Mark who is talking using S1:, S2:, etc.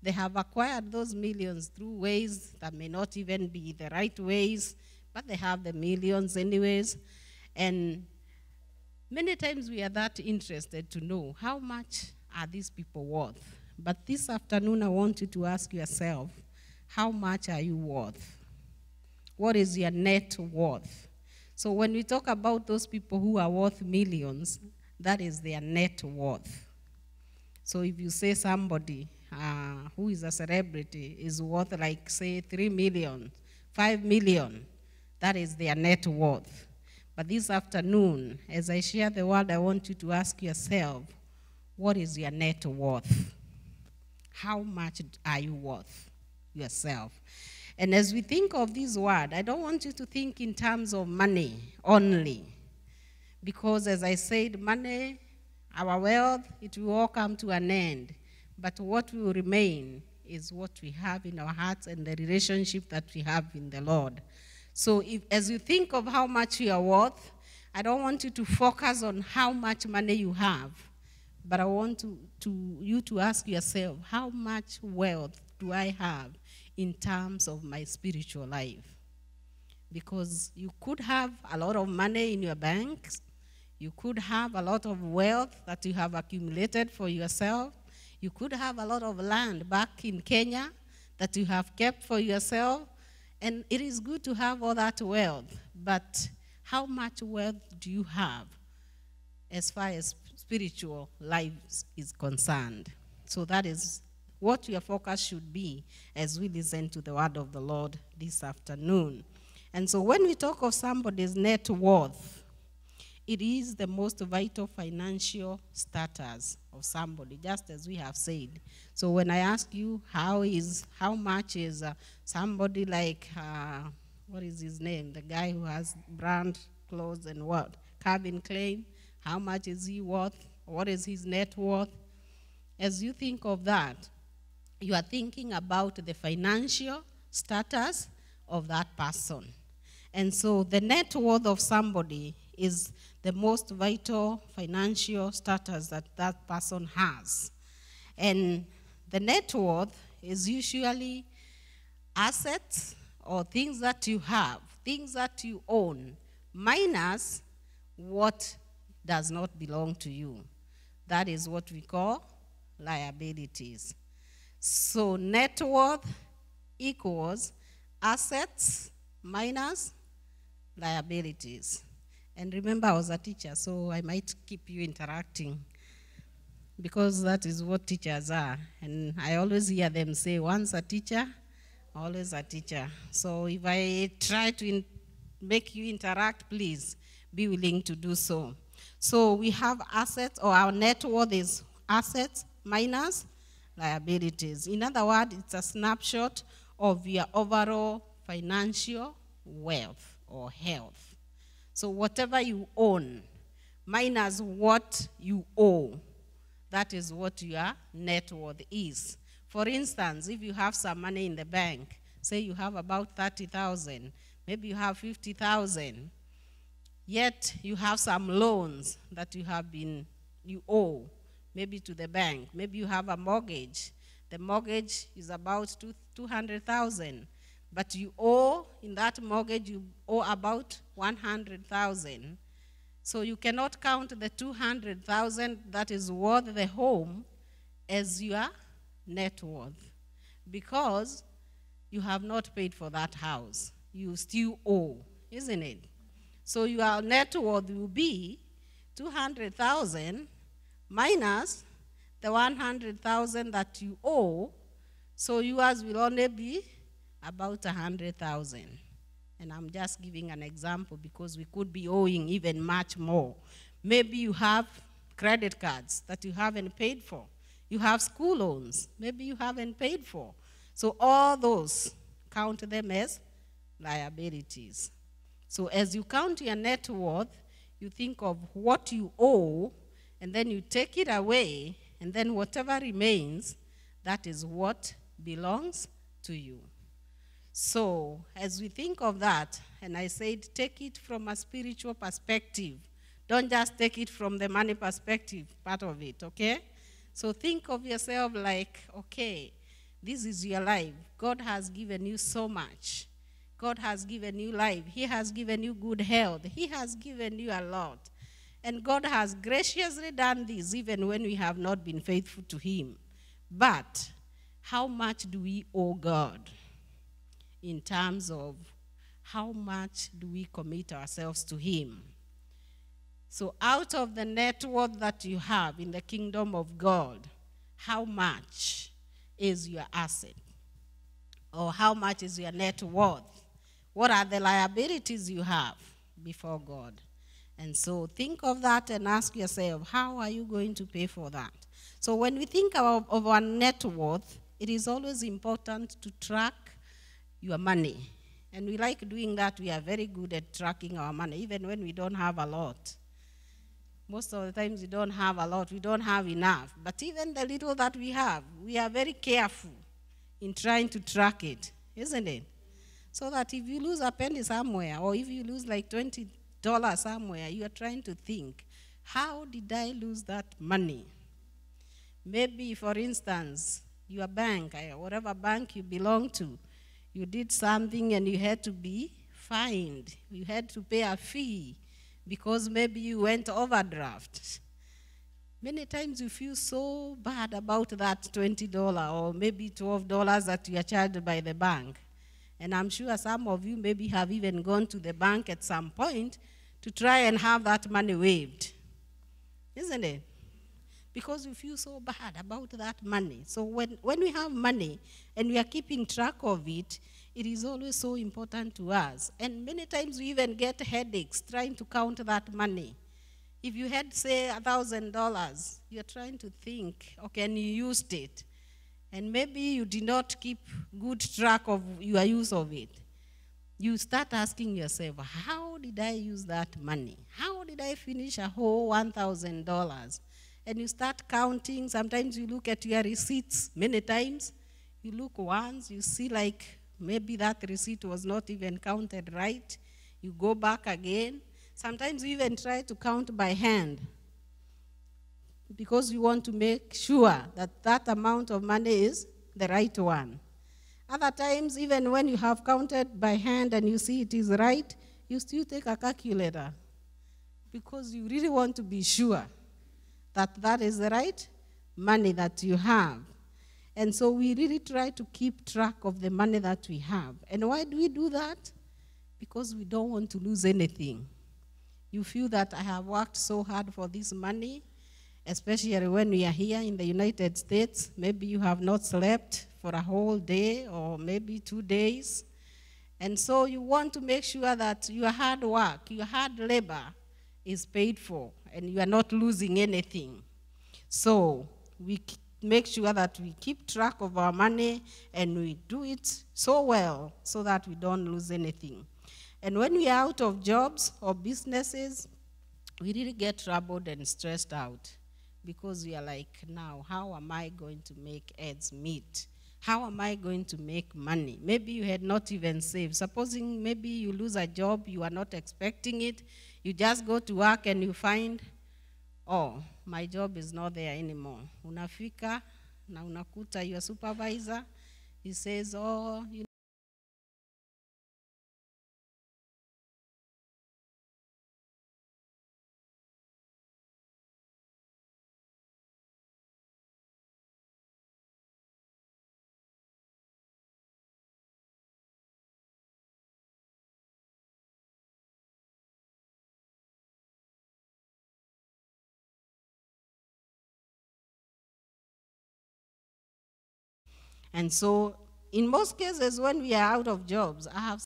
S1: They have acquired those millions through ways that may not even be the right ways, but they have the millions anyways. And many times we are that interested to know how much are these people worth. But this afternoon I want you to ask yourself, how much are you worth? What is your net worth? So when we talk about those people who are worth millions, that is their net worth. So if you say somebody who is a celebrity is worth like, say, 3 million, 5 million, that is their net worth. But this afternoon, as I share the word, I want you to ask yourself, what is your net worth? How much are you worth yourself? And as we think of this word, I don't want you to think in terms of money only. Because as I said, money, our wealth, it will all come to an end. But what will remain is what we have in our hearts and the relationship that we have in the Lord. So as you think of how much you are worth, I don't want you to focus on how much money you have, but I want you to ask yourself, how much wealth do I have in terms of my spiritual life? Because you could have a lot of money in your banks, you could have a lot of wealth that you have accumulated for yourself, you could have a lot of land back in Kenya that you have kept for yourself, and it is good to have all that wealth, but how much wealth do you have as far as spiritual life is concerned? So that is what your focus should be as we listen to the word of the Lord this afternoon. And so when we talk of somebody's net worth, it is the most vital financial status of somebody, just as we have said. So when I ask you how much is somebody like, what is his name? The guy who has brand clothes and what? Calvin Klein, how much is he worth? What is his net worth? As you think of that, you are thinking about the financial status of that person. And so the net worth of somebody is the most vital financial status that that person has. And the net worth is usually assets or things that you have, things that you own, minus what does not belong to you. That is what we call liabilities. So net worth equals assets minus liabilities. And remember, I was a teacher, so I might keep you interacting because that is what teachers are. And I always hear them say, once a teacher, always a teacher. So if I try to make you interact, please be willing to do so. So we have assets, or our net worth is assets minus liabilities. In other words, it's a snapshot of your overall financial wealth or health. So whatever you own minus what you owe, that is what your net worth is. For instance, if you have some money in the bank, say you have about 30,000, maybe you have 50,000, yet you have some loans that you owe, maybe to the bank. Maybe you have a mortgage. The mortgage is about 200,000. But you owe, in that mortgage, you owe about 100,000. So you cannot count the 200,000 that is worth the home as your net worth, because you have not paid for that house. You still owe, isn't it? So your net worth will be 200,000 minus the 100,000 that you owe. So yours will only be about 100,000. And I'm just giving an example because we could be owing even much more. Maybe you have credit cards that you haven't paid for. You have school loans, maybe you haven't paid for. So all those, count them as liabilities. So as you count your net worth, you think of what you owe, and then you take it away, and then whatever remains, that is what belongs to you. So as we think of that, and I said take it from a spiritual perspective. Don't just take it from the money perspective part of it, okay? So think of yourself like, okay, This is your life. God has given you so much. God has given you life. He has given you good health. He has given you a lot. And God has graciously done this even when we have not been faithful to him. But how much do we owe God in terms of how much do we commit ourselves to him? So out of the net worth that you have in the kingdom of God, how much is your asset? Or how much is your net worth? What are the liabilities you have before God? And so think of that and ask yourself, how are you going to pay for that? So when we think of our net worth, it is always important to track your money. And we like doing that. We are very good at tracking our money, even when we don't have a lot. Most of the times we don't have a lot, we don't have enough. But even the little that we have, we are very careful in trying to track it, isn't it? So that if you lose a penny somewhere, or if you lose like $20 somewhere, you are trying to think, how did I lose that money? Maybe, for instance, your bank, whatever bank you belong to, you did something and you had to be fined. You had to pay a fee because maybe you went overdraft. Many times you feel so bad about that $20 or maybe $12 that you are charged by the bank. And I'm sure some of you maybe have even gone to the bank at some point to try and have that money waived. Isn't it? Because we feel so bad about that money. So when we have money and we are keeping track of it, it is always so important to us. And many times we even get headaches trying to count that money. If you had, say, $1,000, you're trying to think, okay, and you used it. And maybe you did not keep good track of your use of it. You start asking yourself, how did I use that money? How did I finish a whole $1,000? And you start counting. Sometimes you look at your receipts. Many times you look once, you see like maybe that receipt was not even counted right. You go back again. Sometimes you even try to count by hand because you want to make sure that that amount of money is the right one. Other times, even when you have counted by hand and you see it is right, you still take a calculator because you really want to be sure that that is the right money that you have. And so we really try to keep track of the money that we have. And why do we do that? Because we don't want to lose anything. You feel that I have worked so hard for this money, especially when we are here in the United States. Maybe you have not slept for a whole day or maybe 2 days. And so you want to make sure that your hard work, your hard labor is paid for and you are not losing anything. So we make sure that we keep track of our money and we do it so well so that we don't lose anything. And when we are out of jobs or businesses, we really get troubled and stressed out because we are like, now, how am I going to make ends meet? How am I going to make money? Maybe you had not even saved. Supposing maybe you lose a job, you are not expecting it. You just go to work and you find, oh, my job is not there anymore. Unafika na unakuta your supervisor, he says, oh, you and so in most cases when we are out of jobs, I have